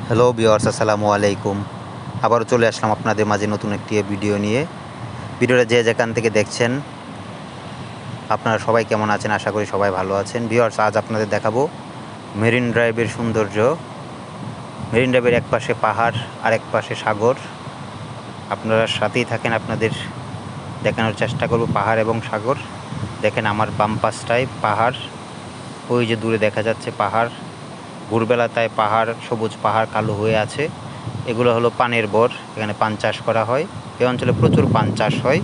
Hello viewers, আসসালামু আলাইকুম। আবারও চলে আসলাম আপনাদের মাঝে নতুন একটি ভিডিও নিয়ে। ভিডিওটা যে যেখান থেকে দেখছেন আপনারা সবাই কেমন আছেন? আশা করি সবাই ভালো আছেন। ভিউয়ার্স, আজ আপনাদের দেখাবো মেরিন ড্রাইভের সৌন্দর্য। মেরিন ড্রাইভের এক পাশে পাহাড় আর এক পাশে সাগর। আপনারা সাথেই থাকেন, আপনাদের দেখানোর চেষ্টা করব পাহাড় এবং সাগর। দেখেন আমার বাম পাশটায় পাহাড়, ওই যে দূরে দেখা যাচ্ছে পাহাড়। ভোরবেলাটায় পাহাড়, সবুজ পাহাড় কালো হয়ে আছে। এগুলো হলো পানের বর, এখানে পান চাষ করা হয়। এই অঞ্চলে প্রচুর পান চাষ হয়।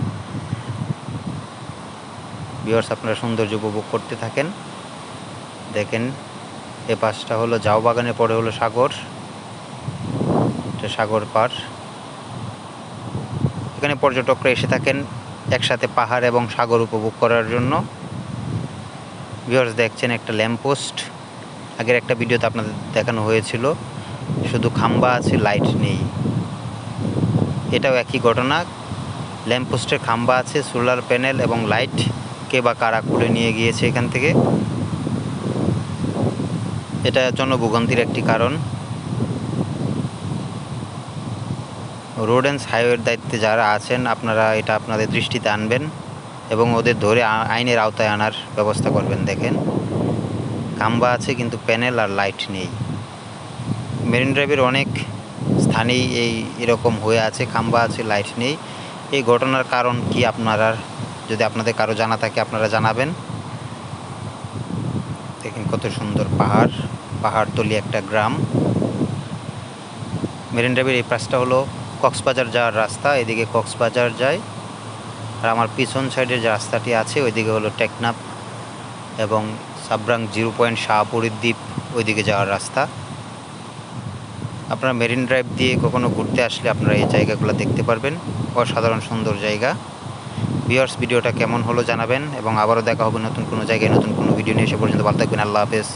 ভিউয়ার্স, আপনারা সৌন্দর্য উপভোগ করতে থাকেন। দেখেন এ পাশটা হলো ঝাউ বাগানের, পরে হলো সাগর, এটা সাগর পার। এখানে পর্যটকরা এসে থাকেন একসাথে পাহাড় এবং সাগর উপভোগ করার জন্য। ভিউয়ার্স, দেখছেন একটা ল্যাম্পপোস্ট, আগের একটা ভিডিওতে আপনাদের দেখানো হয়েছিল, শুধু খাম্বা আছে, লাইট নেই। এটাও একই ঘটনা, ল্যাম্পপোস্টের খাম্বা আছে, সোলার প্যানেল এবং লাইট কে বা কারা খুলে নিয়ে গিয়েছে এখান থেকে। এটা জনভোগান্তির একটি কারণ। রোড অ্যান্ড হাইওয়ের দায়িত্বে যারা আছেন, আপনারা এটা আপনাদের দৃষ্টিতে আনবেন এবং ওদের ধরে আইনের আওতায় আনার ব্যবস্থা করবেন। দেখেন খাম্বা আছে কিন্তু প্যানেল আর লাইট নেই। মেরিন ড্রাইভের অনেক স্থানেই এরকম হয়ে আছে, খাম্বা আছে, লাইট নেই। এই ঘটনার কারণ কি আপনারা, যদি আপনাদের কারো জানা থাকে আপনারা জানাবেন। দেখেন কত সুন্দর পাহাড়, পাহাড়তলি একটা গ্রাম। মেরিন ড্রাইভের এই পাশটা হলো কক্সবাজার যাওয়ার রাস্তা, এদিকে কক্সবাজার যায়। আর আমার পিছন সাইডের যে রাস্তাটি আছে ওইদিকে হলো টেকনাফ এবং সাবরাং 0 পয়েন্ট শাহপুরীর দ্বীপ, ওইদিকে যাওয়ার রাস্তা। আপনারা মেরিন ড্রাইভ দিয়ে কখনো ঘুরতে আসলে আপনারা এই জায়গাগুলো দেখতে পারবেন, অসাধারণ সুন্দর জায়গা। ভিউয়ার্স, ভিডিওটা কেমন হলো জানাবেন এবং আবারও দেখা হবে নতুন কোনো জায়গায় নতুন কোনো ভিডিও নিয়ে। সে পর্যন্ত ভালো থাকবেন। আল্লাহ হাফেজ।